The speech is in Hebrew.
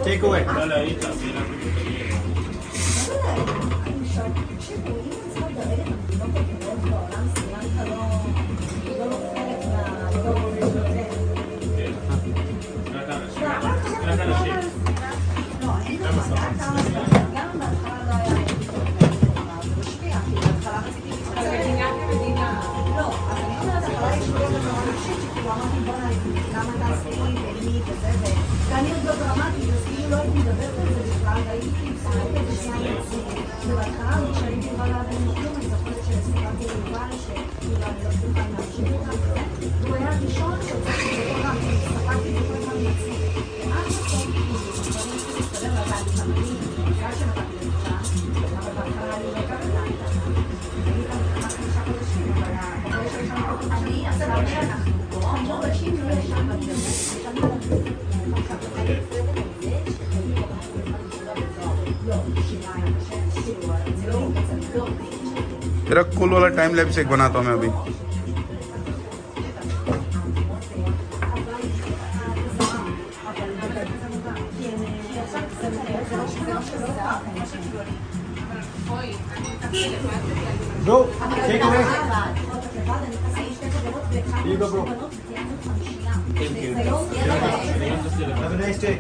Take away. ואני עוד לא דרמטית, אז כאילו לא הייתי מדברת על זה בכלל, והייתי משחקת בשנייה עצמי. ובהתחלה, כשהייתי באה להבין כלום, אני זוכרת שסיפרתי ליובל, שכאילו אני לא בטוחה אם להמשיך אותה וזה, והוא היה הראשון שהוצאתי בכל פעם, שספקתי בכל פעם לעצמי. ואז בסוף, כאילו, דברים שהסתדר לדעת חמני, בגלל שנתתי לתשה, אבל בהתחלה אני לא הכרת לה הייתה. הייתי גם כמה 5 חודשים, אבל הבחור שישן פה, אני, אז למה שאנחנו פה, 5 חודשים לא ישן בטירוף, ישן בטירוף. तेरा कूल वाला time lapse एक बनाता हूँ मैं अभी. Bro, take away. Here you go, bro. Thank you. Have a nice day.